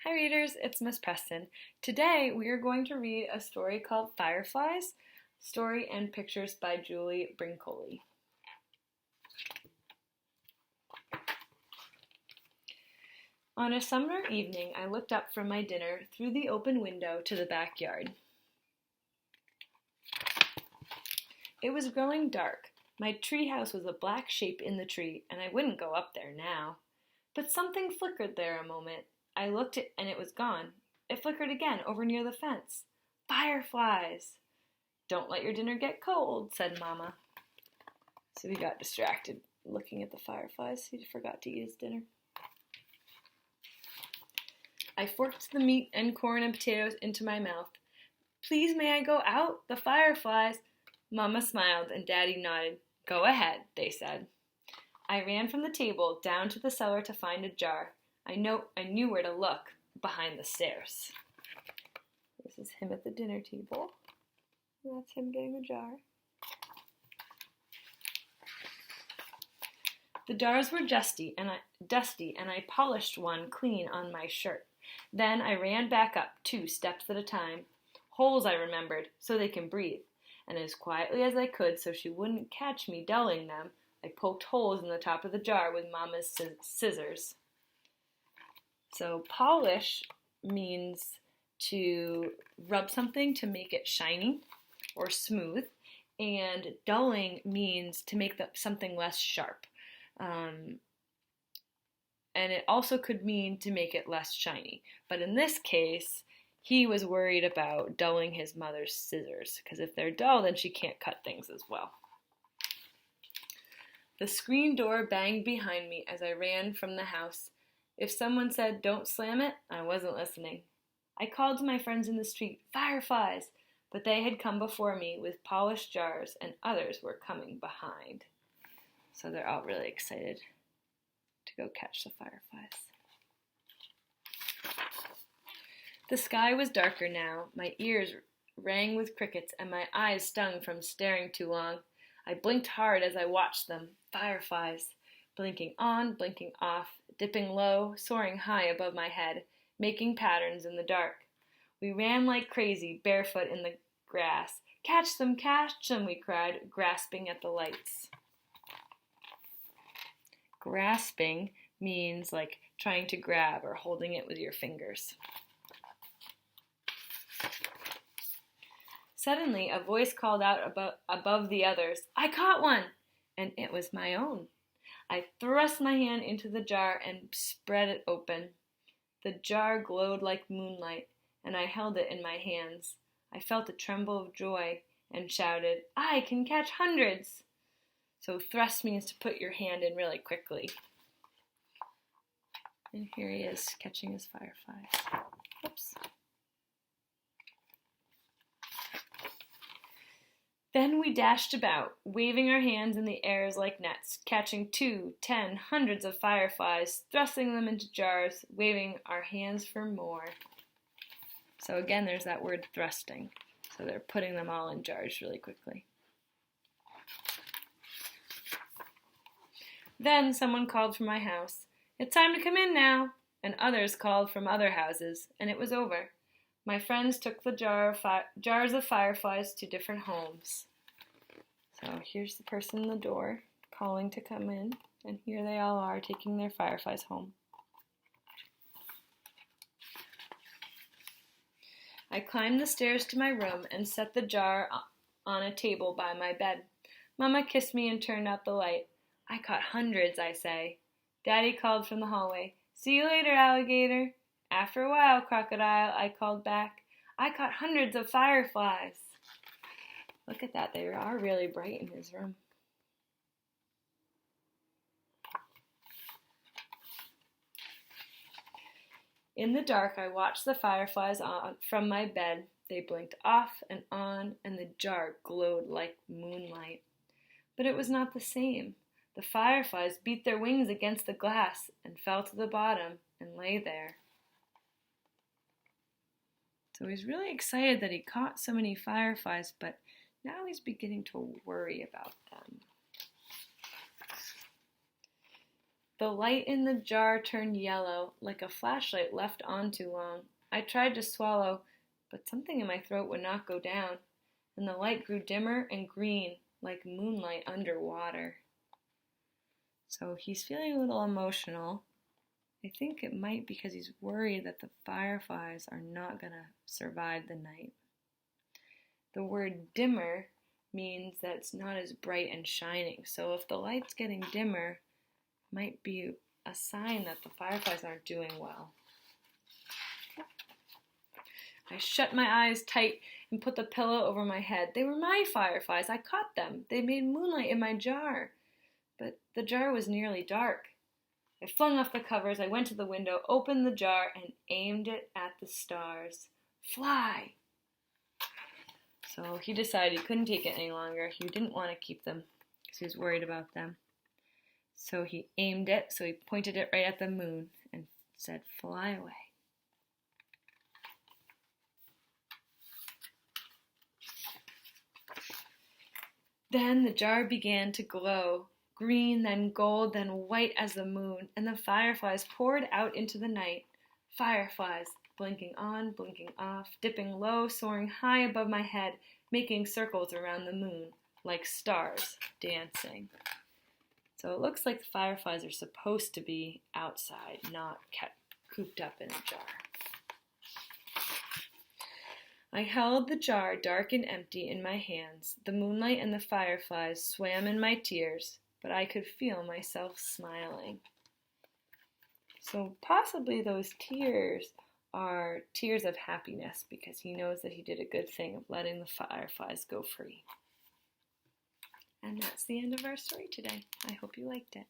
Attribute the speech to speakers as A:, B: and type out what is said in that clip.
A: Hi readers, it's Miss Preston. Today we are going to read a story called Fireflies, story and pictures by Julie Brinkloe. On a summer evening, I looked up from my dinner through the open window to the backyard. It was growing dark. My treehouse was a black shape in the tree, and I wouldn't go up there now. But something flickered there a moment. I looked and it was gone. It flickered again over near the fence. Fireflies! Don't let your dinner get cold, said Mama. So he got distracted looking at the fireflies. He forgot to eat his dinner. I forked the meat and corn and potatoes into my mouth. Please may I go out? The fireflies! Mama smiled and Daddy nodded. Go ahead, they said. I ran from the table down to the cellar to find a jar. I knew where to look, behind the stairs. This is him at the dinner table. That's him getting the jar. The jars were dusty, and I polished one clean on my shirt. Then I ran back up 2 steps at a time. Holes, I remembered, so they can breathe. And as quietly as I could so she wouldn't catch me dulling them, I poked holes in the top of the jar with Mama's scissors. So polish means to rub something to make it shiny or smooth, and dulling means to make something less sharp. And it also could mean to make it less shiny. But in this case, he was worried about dulling his mother's scissors, because if they're dull, then she can't cut things as well. The screen door banged behind me as I ran from the house. If someone said, don't slam it, I wasn't listening. I called to my friends in the street, Fireflies, but they had come before me with polished jars and others were coming behind. So they're all really excited to go catch the fireflies. The sky was darker now. My ears rang with crickets and my eyes stung from staring too long. I blinked hard as I watched them, fireflies, blinking on, blinking off, dipping low, soaring high above my head, making patterns in the dark. We ran like crazy, barefoot in the grass. Catch them, we cried, grasping at the lights. Grasping means like trying to grab or holding it with your fingers. Suddenly, a voice called out above the others, I caught one! And it was my own. I thrust my hand into the jar and spread it open. The jar glowed like moonlight, and I held it in my hands. I felt a tremble of joy and shouted, I can catch hundreds! So thrust means to put your hand in really quickly. And here he is catching his fireflies. Oops. Then we dashed about, waving our hands in the airs like nets, catching 2, 10, hundreds of fireflies, thrusting them into jars, waving our hands for more. So again, there's that word thrusting. So they're putting them all in jars really quickly. Then someone called from my house, it's time to come in now, and others called from other houses, and it was over. My friends took the jars of fireflies to different homes. So here's the person in the door calling to come in, and here they all are taking their fireflies home. I climbed the stairs to my room and set the jar on a table by my bed. Mama kissed me and turned out the light. I caught hundreds, I say. Daddy called from the hallway, see you later, alligator. After a while, crocodile, I called back. I caught hundreds of fireflies. Look at that, they are really bright in his room. In the dark, I watched the fireflies from my bed. They blinked off and on, and the jar glowed like moonlight. But it was not the same. The fireflies beat their wings against the glass and fell to the bottom and lay there. So he's really excited that he caught so many fireflies, but now he's beginning to worry about them. The light in the jar turned yellow, like a flashlight left on too long. I tried to swallow, but something in my throat would not go down, and the light grew dimmer and green, like moonlight underwater. So he's feeling a little emotional. I think it might be because he's worried that the fireflies are not going to survive the night. The word dimmer means that it's not as bright and shining. So if the light's getting dimmer, it might be a sign that the fireflies aren't doing well. I shut my eyes tight and put the pillow over my head. They were my fireflies. I caught them. They made moonlight in my jar. But the jar was nearly dark. I flung off the covers. I went to the window, opened the jar, and aimed it at the stars. Fly! So he decided he couldn't take it any longer. He didn't want to keep them because he was worried about them. So he aimed it, so he pointed it right at the moon and said, fly away. Then the jar began to glow, green, then gold, then white as the moon, and the fireflies poured out into the night. Fireflies, blinking on, blinking off, dipping low, soaring high above my head, making circles around the moon, like stars dancing. So it looks like the fireflies are supposed to be outside, not kept cooped up in a jar. I held the jar dark and empty in my hands. The moonlight and the fireflies swam in my tears, but I could feel myself smiling. So possibly those tears are tears of happiness because he knows that he did a good thing of letting the fireflies go free. And that's the end of our story today. I hope you liked it.